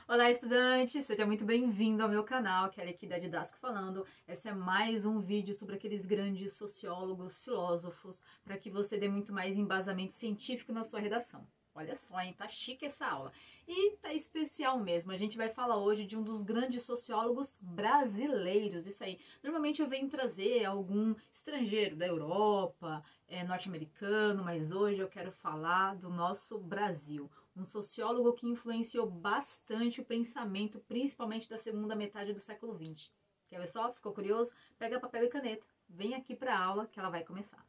Olá, estudante! Seja muito bem-vindo ao meu canal, Kelly aqui da Didasco falando. Esse é mais um vídeo sobre aqueles grandes sociólogos, filósofos, para que você dê muito mais embasamento científico na sua redação. Olha só, hein? Tá chique essa aula. E tá especial mesmo. A gente vai falar hoje de um dos grandes sociólogos brasileiros. Isso aí. Normalmente eu venho trazer algum estrangeiro da Europa, norte-americano, mas hoje eu quero falar do nosso Brasil. Um sociólogo que influenciou bastante o pensamento, principalmente da segunda metade do século XX. Quer ver só? Ficou curioso? Pega papel e caneta. Vem aqui para a aula que ela vai começar.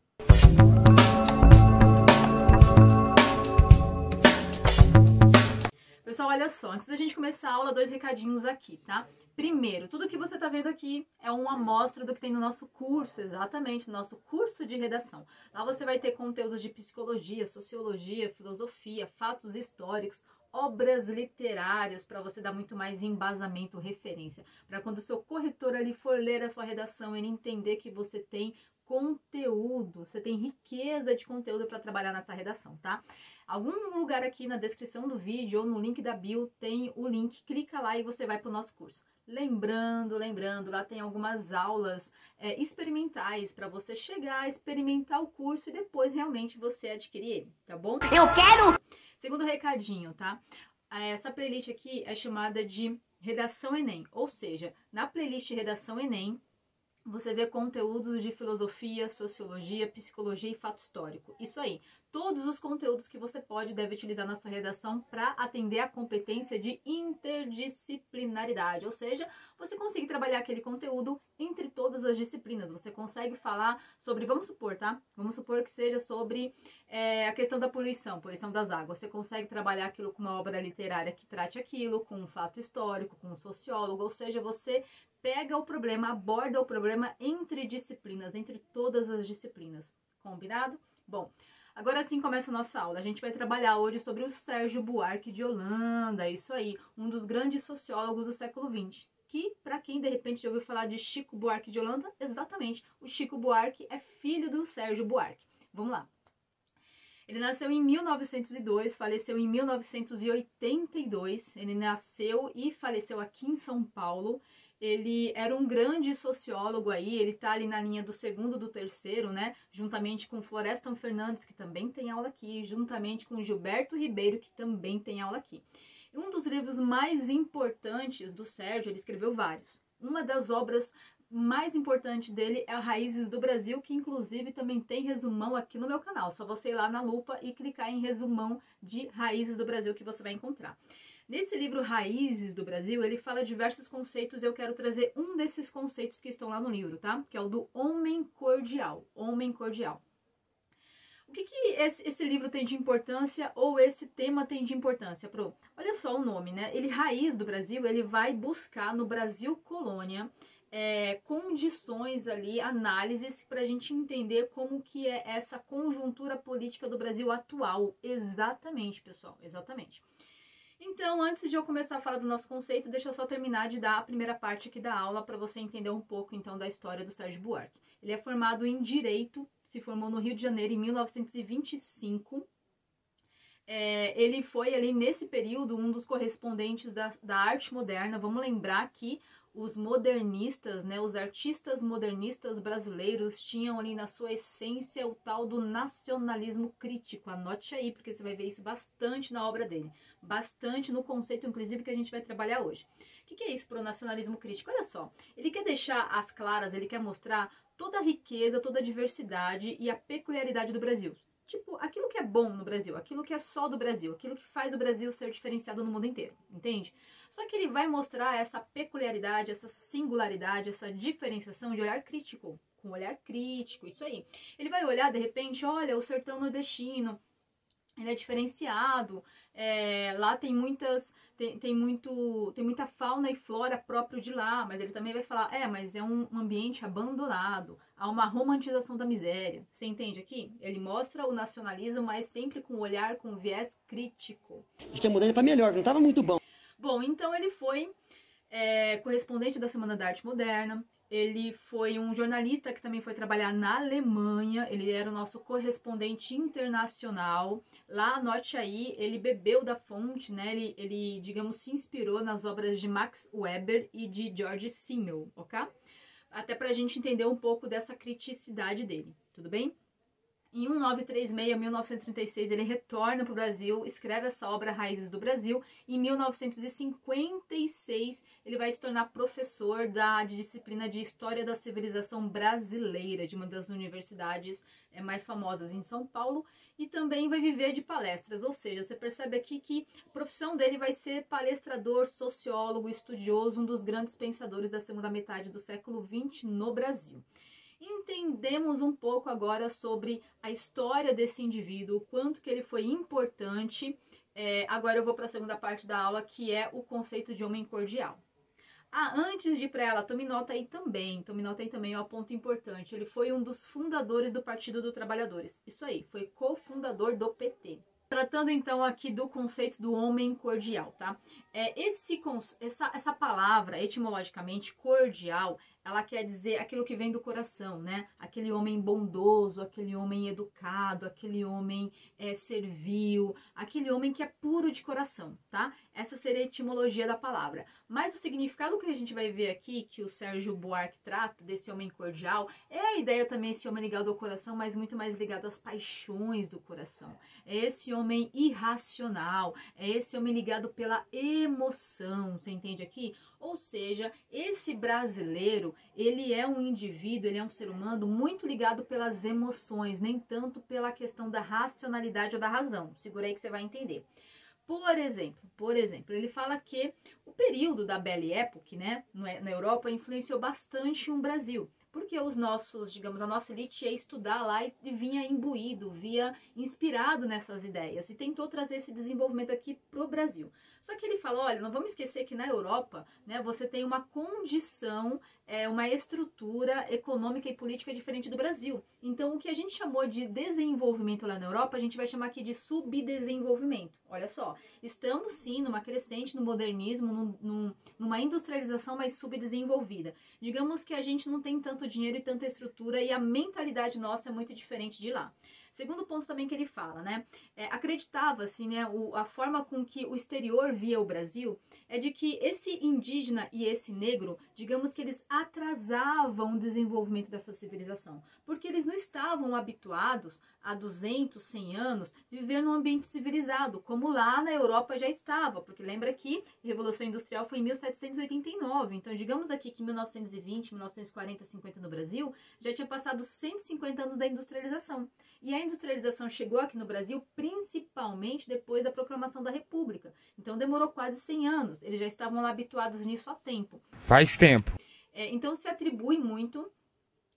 Pessoal, olha só, antes da gente começar a aula, dois recadinhos aqui, tá? Primeiro, tudo que você está vendo aqui é uma amostra do que tem no nosso curso, exatamente, no nosso curso de redação. Lá você vai ter conteúdos de psicologia, sociologia, filosofia, fatos históricos, obras literárias, para você dar muito mais embasamento, referência. Para quando o seu corretor ali for ler a sua redação, ele entender que você tem conteúdo, você tem riqueza de conteúdo para trabalhar nessa redação, tá? Algum lugar aqui na descrição do vídeo ou no link da bio tem o link, clica lá e você vai para o nosso curso. Lembrando, lá tem algumas aulas experimentais para você chegar, experimentar o curso e depois realmente você adquirir ele, tá bom? Eu quero! Segundo recadinho, tá? Essa playlist aqui é chamada de Redação Enem, ou seja, na playlist Redação Enem, você vê conteúdos de filosofia, sociologia, psicologia e fato histórico. Isso aí. Todos os conteúdos que você pode e deve utilizar na sua redação para atender a competência de interdisciplinaridade. Ou seja, você consegue trabalhar aquele conteúdo entre todas as disciplinas. Você consegue falar sobre, vamos supor, tá? Vamos supor que seja sobre a questão da poluição das águas. Você consegue trabalhar aquilo com uma obra literária que trate aquilo, com um fato histórico, com um sociólogo. Ou seja, você pega o problema, aborda o problema entre disciplinas, entre todas as disciplinas. Combinado? Bom, agora sim começa a nossa aula. A gente vai trabalhar hoje sobre o Sérgio Buarque de Holanda, isso aí, um dos grandes sociólogos do século XX. Que, para quem de repente já ouviu falar de Chico Buarque de Holanda, exatamente, o Chico Buarque é filho do Sérgio Buarque. Vamos lá. Ele nasceu em 1902, faleceu em 1982. Ele nasceu e faleceu aqui em São Paulo. Ele era um grande sociólogo aí, ele tá ali na linha do segundo, do terceiro, né? Juntamente com Florestan Fernandes, que também tem aula aqui, juntamente com Gilberto Ribeiro, que também tem aula aqui. E um dos livros mais importantes do Sérgio, ele escreveu vários. Uma das obras mais importantes dele é Raízes do Brasil, que inclusive também tem resumão aqui no meu canal. Só você ir lá na lupa e clicar em resumão de Raízes do Brasil que você vai encontrar. Nesse livro Raízes do Brasil, ele fala diversos conceitos, eu quero trazer um desses conceitos que estão lá no livro, tá? Que é o do homem cordial, homem cordial. O que esse livro tem de importância ou esse tema tem de importância, Pro? Olha só o nome, né? Ele, Raiz do Brasil, ele vai buscar no Brasil colônia condições ali, análises para a gente entender como que é essa conjuntura política do Brasil atual. Exatamente, pessoal, exatamente. Então, antes de eu começar a falar do nosso conceito, deixa eu só terminar de dar a primeira parte aqui da aula para você entender um pouco, então, da história do Sérgio Buarque. Ele é formado em Direito, se formou no Rio de Janeiro em 1925. Ele foi ali, nesse período, um dos correspondentes da arte moderna. Vamos lembrar que os modernistas, né, os artistas modernistas brasileiros tinham ali na sua essência o tal do nacionalismo crítico. Anote aí, porque você vai ver isso bastante na obra dele. Bastante no conceito, inclusive, que a gente vai trabalhar hoje. O que é isso pro nacionalismo crítico? Olha só, ele quer deixar às claras, ele quer mostrar toda a riqueza, toda a diversidade e a peculiaridade do Brasil. Tipo, aquilo que é bom no Brasil, aquilo que é só do Brasil, aquilo que faz o Brasil ser diferenciado no mundo inteiro, entende? Só que ele vai mostrar essa peculiaridade, essa singularidade, essa diferenciação de olhar crítico, com olhar crítico, isso aí. Ele vai olhar, de repente, olha, o sertão nordestino, ele é diferenciado, lá tem muita fauna e flora próprio de lá, mas ele também vai falar, mas é um ambiente abandonado, há uma romantização da miséria. Você entende aqui? Ele mostra o nacionalismo, mas sempre com olhar, com viés crítico. Diz que a mudança para melhor, não estava muito bom. Bom, então ele foi correspondente da Semana da Arte Moderna, Ele foi um jornalista que também foi trabalhar na Alemanha, ele era o nosso correspondente internacional. Lá, anote aí, ele bebeu da fonte, né? Ele, digamos, se inspirou nas obras de Max Weber e de George Simmel, ok? Até pra gente entender um pouco dessa criticidade dele, tudo bem? Em 1936, 1936, ele retorna para o Brasil, escreve essa obra Raízes do Brasil. Em 1956, ele vai se tornar professor de disciplina de História da Civilização Brasileira, de uma das universidades mais famosas em São Paulo, e também vai viver de palestras, ou seja, você percebe aqui que a profissão dele vai ser palestrador, sociólogo, estudioso, um dos grandes pensadores da segunda metade do século XX no Brasil. Entendemos um pouco agora sobre a história desse indivíduo, o quanto que ele foi importante. Agora eu vou para a segunda parte da aula, que é o conceito de homem cordial. Antes de ir para ela, tome nota aí também, é um ponto importante. Ele foi um dos fundadores do Partido dos Trabalhadores. Isso aí, foi cofundador do PT. Tratando então aqui do conceito do homem cordial, tá? Essa palavra, etimologicamente, cordial, ela quer dizer aquilo que vem do coração, né? Aquele homem bondoso, aquele homem educado, aquele homem servil, aquele homem que é puro de coração, tá? Essa seria a etimologia da palavra. Mas o significado que a gente vai ver aqui, que o Sérgio Buarque trata desse homem cordial, é a ideia também esse homem ligado ao coração, mas muito mais ligado às paixões do coração. É esse homem irracional, é esse homem ligado pela emoção, você entende aqui? Ou seja, esse brasileiro, ele é um indivíduo, ele é um ser humano muito ligado pelas emoções, nem tanto pela questão da racionalidade ou da razão. Segura aí que você vai entender. Por exemplo, ele fala que o período da Belle Époque, né, na Europa, influenciou bastante o Brasil. Porque os nossos, digamos, a nossa elite ia estudar lá e vinha imbuído, vinha inspirado nessas ideias e tentou trazer esse desenvolvimento aqui para o Brasil. Só que ele fala, olha, não vamos esquecer que na Europa, né, você tem uma condição, uma estrutura econômica e política diferente do Brasil. Então, o que a gente chamou de desenvolvimento lá na Europa, a gente vai chamar aqui de subdesenvolvimento. Olha só, estamos sim numa crescente, no modernismo, numa industrialização mais subdesenvolvida. Digamos que a gente não tem tanto dinheiro e tanta estrutura e a mentalidade nossa é muito diferente de lá. Segundo ponto também que ele fala, né? Acreditava-se, né, a forma com que o exterior via o Brasil é de que esse indígena e esse negro, digamos que eles atrasavam o desenvolvimento dessa civilização, porque eles não estavam habituados há 200, 100 anos viver num ambiente civilizado, como lá na Europa já estava, porque lembra que a Revolução Industrial foi em 1789, então digamos aqui que em 1920, 1940, 50 no Brasil, já tinha passado 150 anos da industrialização. E a industrialização chegou aqui no Brasil principalmente depois da proclamação da República. Então demorou quase 100 anos. Eles já estavam lá habituados nisso há tempo. Faz tempo. Então se atribui muito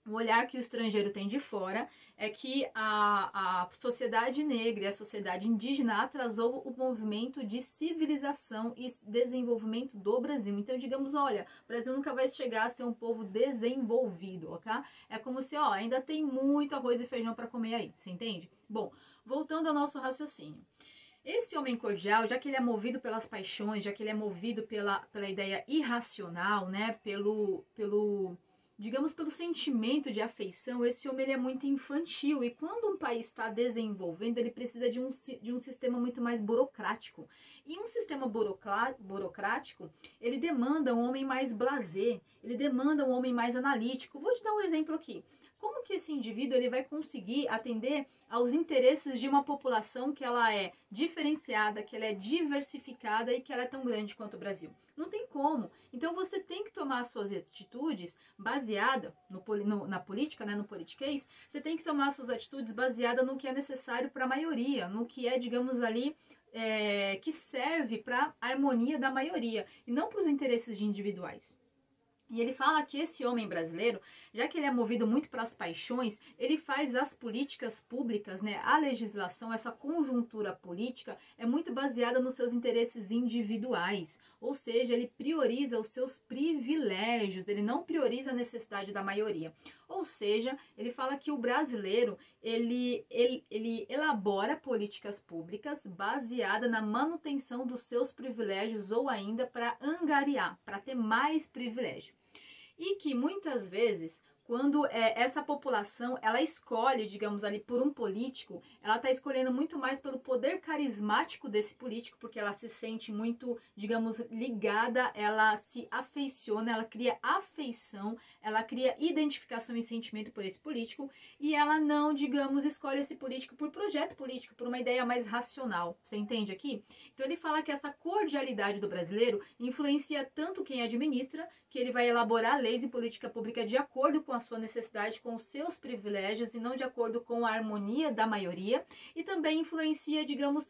o olhar que o estrangeiro tem de fora, é que a sociedade negra e a sociedade indígena atrasou o movimento de civilização e desenvolvimento do Brasil. Então, digamos, olha, o Brasil nunca vai chegar a ser um povo desenvolvido, ok? É como se, ainda tem muito arroz e feijão para comer aí, você entende? Bom, voltando ao nosso raciocínio. Esse homem cordial, já que ele é movido pelas paixões, já que ele é movido pela ideia irracional, né, digamos, pelo sentimento de afeição, esse homem ele é muito infantil. E quando um país está desenvolvendo, ele precisa de um sistema muito mais burocrático. E um sistema burocrático, ele demanda um homem mais blasé, ele demanda um homem mais analítico. Vou te dar um exemplo aqui. Como que esse indivíduo ele vai conseguir atender aos interesses de uma população que ela é diferenciada, que ela é diversificada e que ela é tão grande quanto o Brasil? Não tem como. Então você tem que tomar suas atitudes baseada na política, né, no politiquês, você tem que tomar suas atitudes baseadas no que é necessário para a maioria, no que é, digamos ali, que serve para a harmonia da maioria e não para os interesses de individuais. E ele fala que esse homem brasileiro, já que ele é movido muito pelas paixões, ele faz as políticas públicas, né, a legislação, essa conjuntura política é muito baseada nos seus interesses individuais. Ou seja, ele prioriza os seus privilégios, ele não prioriza a necessidade da maioria. Ou seja, ele fala que o brasileiro, ele elabora políticas públicas baseada na manutenção dos seus privilégios ou ainda para angariar, para ter mais privilégio. E que muitas vezes, quando essa população, ela escolhe, digamos ali, por um político, ela está escolhendo muito mais pelo poder carismático desse político, porque ela se sente muito, digamos, ligada, ela se afeiçoa, ela cria afeição, ela cria identificação e sentimento por esse político, e ela não, digamos, escolhe esse político por projeto político, por uma ideia mais racional. Você entende aqui? Então ele fala que essa cordialidade do brasileiro influencia tanto quem administra, que ele vai elaborar leis e política pública de acordo com a sua necessidade, com os seus privilégios e não de acordo com a harmonia da maioria, e também influencia, digamos,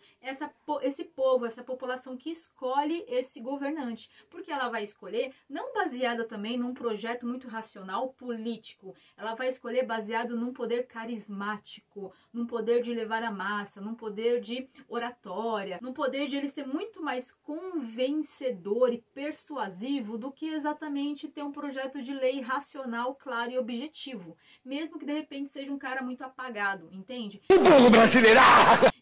esse povo, essa população que escolhe esse governante, porque ela vai escolher não baseada também num projeto muito racional político, ela vai escolher baseado num poder carismático, num poder de levar a massa, num poder de oratória, num poder de ele ser muito mais convencedor e persuasivo do que exatamente ter um projeto de lei racional, claro e objetivo, mesmo que de repente seja um cara muito apagado, entende?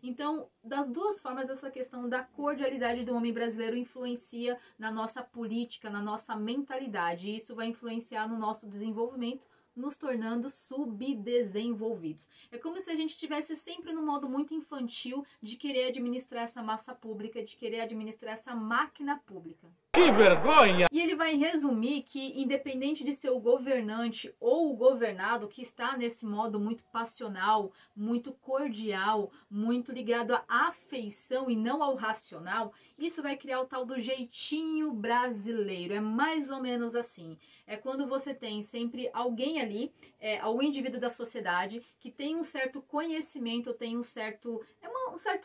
Então, das duas formas, essa questão da cordialidade do homem brasileiro influencia na nossa política, na nossa mentalidade, e isso vai influenciar no nosso desenvolvimento, nos tornando subdesenvolvidos. É como se a gente estivesse sempre no modo muito infantil de querer administrar essa massa pública, de querer administrar essa máquina pública. Que vergonha! E ele vai resumir que, independente de ser o governante ou o governado, que está nesse modo muito passional, muito cordial, muito ligado à afeição e não ao racional, isso vai criar o tal do jeitinho brasileiro. É mais ou menos assim. É quando você tem sempre alguém ali, algum indivíduo da sociedade, que tem um certo conhecimento, tem um certo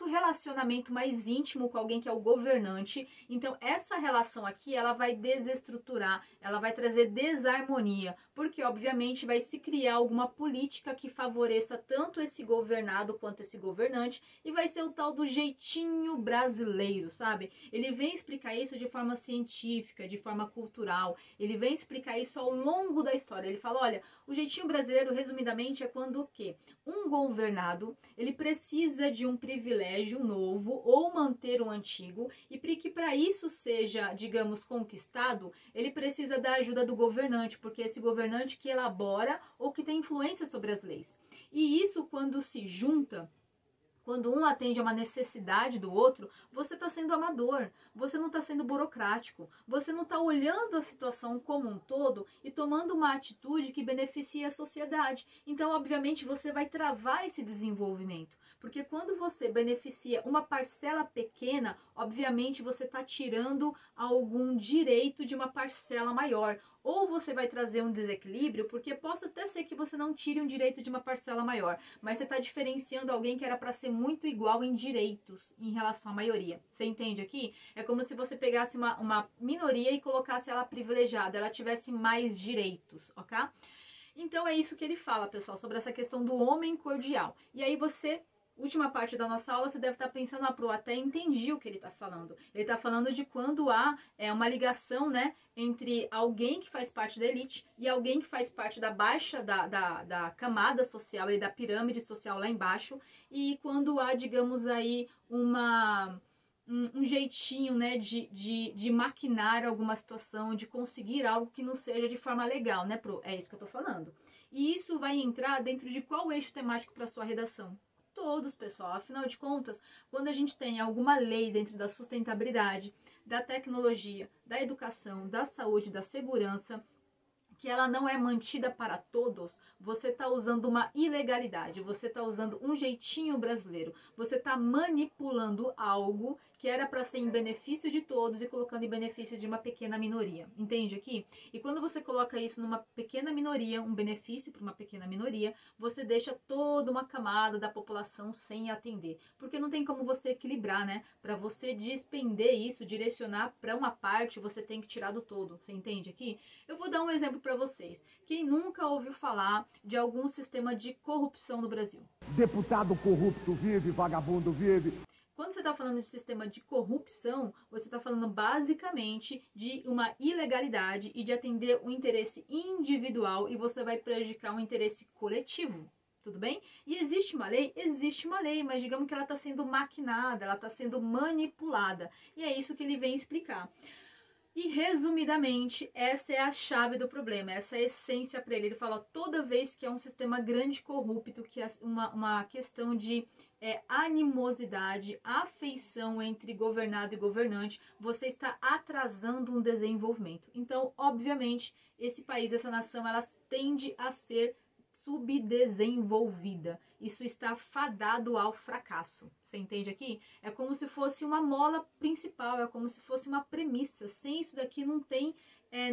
relacionamento mais íntimo com alguém que é o governante. Então, essa relação aqui, ela vai desestruturar, ela vai trazer desarmonia, porque, obviamente, vai se criar alguma política que favoreça tanto esse governado quanto esse governante, e vai ser o tal do jeitinho brasileiro, sabe? Ele vem explicar isso de forma científica, de forma cultural, ele vem explicar isso ao longo da história. Ele fala, olha, o jeitinho brasileiro, resumidamente, é quando o quê? Um governado, ele precisa de um privilégio novo ou manter o antigo, e que para isso seja, digamos, conquistado, ele precisa da ajuda do governante, porque esse governante que elabora ou que tem influência sobre as leis. E isso, quando se junta, quando um atende a uma necessidade do outro, você está sendo amador, você não está sendo burocrático, você não está olhando a situação como um todo e tomando uma atitude que beneficie a sociedade. Então, obviamente, você vai travar esse desenvolvimento. Porque quando você beneficia uma parcela pequena, obviamente você está tirando algum direito de uma parcela maior. Ou você vai trazer um desequilíbrio, porque possa até ser que você não tire um direito de uma parcela maior, mas você está diferenciando alguém que era para ser muito igual em direitos em relação à maioria. Você entende aqui? É como se você pegasse uma minoria e colocasse ela privilegiada, ela tivesse mais direitos, ok? Então é isso que ele fala, pessoal, sobre essa questão do homem cordial. E aí você... Última parte da nossa aula, você deve estar pensando, até entendi o que ele está falando. Ele está falando de quando há uma ligação, né, entre alguém que faz parte da elite e alguém que faz parte da baixa, da camada social e da pirâmide social lá embaixo, e quando há, digamos aí, um jeitinho, né, de maquinar alguma situação, de conseguir algo que não seja de forma legal, né, é isso que eu estou falando. E isso vai entrar dentro de qual eixo temático para sua redação? Todos, pessoal. Afinal de contas, quando a gente tem alguma lei dentro da sustentabilidade, da tecnologia, da educação, da saúde, da segurança, que ela não é mantida para todos, você está usando uma ilegalidade, você está usando um jeitinho brasileiro, você está manipulando algo que era para ser em benefício de todos e colocando em benefício de uma pequena minoria. Entende aqui? E quando você coloca isso numa pequena minoria, um benefício para uma pequena minoria, você deixa toda uma camada da população sem atender. Porque não tem como você equilibrar, né? Para você despender isso, direcionar para uma parte, você tem que tirar do todo. Você entende aqui? Eu vou dar um exemplo para vocês. Quem nunca ouviu falar de algum sistema de corrupção no Brasil? Deputado corrupto vive, vagabundo vive. Quando você está falando de sistema de corrupção, você está falando basicamente de uma ilegalidade e de atender um interesse individual, e você vai prejudicar um interesse coletivo. Tudo bem? E existe uma lei? Existe uma lei, mas digamos que ela está sendo maquinada, ela está sendo manipulada. E é isso que ele vem explicar. E, resumidamente, essa é a chave do problema, essa é a essência para ele. Ele fala, toda vez que é um sistema grande corrupto, que é uma questão de animosidade, afeição entre governado e governante, você está atrasando um desenvolvimento. Então, obviamente, esse país, essa nação, ela tende a ser subdesenvolvida. Isso está fadado ao fracasso. Você entende aqui? É como se fosse uma mola principal, é como se fosse uma premissa. Sem isso daqui não tem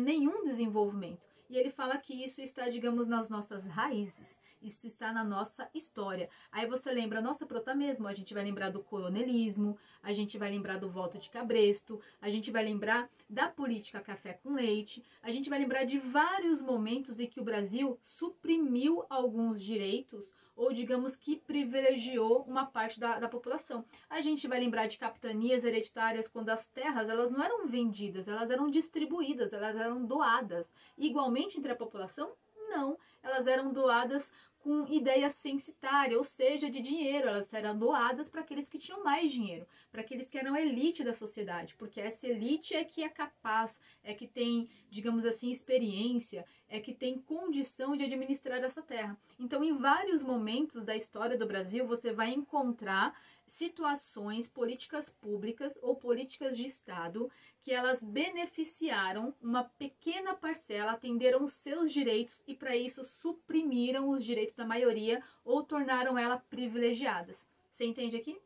nenhum desenvolvimento. E ele fala que isso está, digamos, nas nossas raízes. Isso está na nossa história. Aí você lembra, nossa, Prota mesmo, a gente vai lembrar do coronelismo, a gente vai lembrar do voto de Cabresto, a gente vai lembrar da política café com leite, a gente vai lembrar de vários momentos em que o Brasil suprimiu alguns direitos ou, digamos, que privilegiou uma parte da população. A gente vai lembrar de capitanias hereditárias, quando as terras, elas não eram vendidas, elas eram distribuídas, elas eram doadas. Igualmente entre a população, não, elas eram doadas com ideia censitária, ou seja, de dinheiro. Elas eram doadas para aqueles que tinham mais dinheiro, para aqueles que eram a elite da sociedade, porque essa elite é que é capaz, é que tem, digamos assim, experiência, é que tem condição de administrar essa terra. Então, em vários momentos da história do Brasil, você vai encontrar situações, políticas públicas ou políticas de Estado que elas beneficiaram uma pequena parcela, atenderam os seus direitos e para isso suprimiram os direitos da maioria ou tornaram ela privilegiadas. Você entende aqui?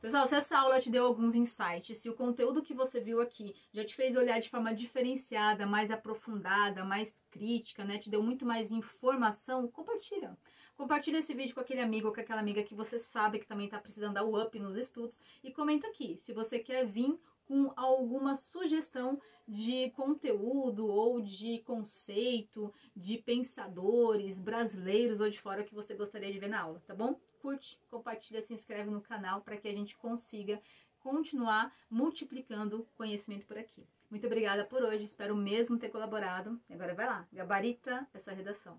Pessoal, se essa aula te deu alguns insights, se o conteúdo que você viu aqui já te fez olhar de forma diferenciada, mais aprofundada, mais crítica, né, te deu muito mais informação, compartilha. Compartilha esse vídeo com aquele amigo ou com aquela amiga que você sabe que também está precisando dar o up nos estudos e comenta aqui se você quer vir com alguma sugestão de conteúdo ou de conceito, de pensadores brasileiros ou de fora que você gostaria de ver na aula, tá bom? Curte, compartilha, se inscreve no canal para que a gente consiga continuar multiplicando conhecimento por aqui. Muito obrigada por hoje, espero mesmo ter colaborado. Agora vai lá, gabarita essa redação.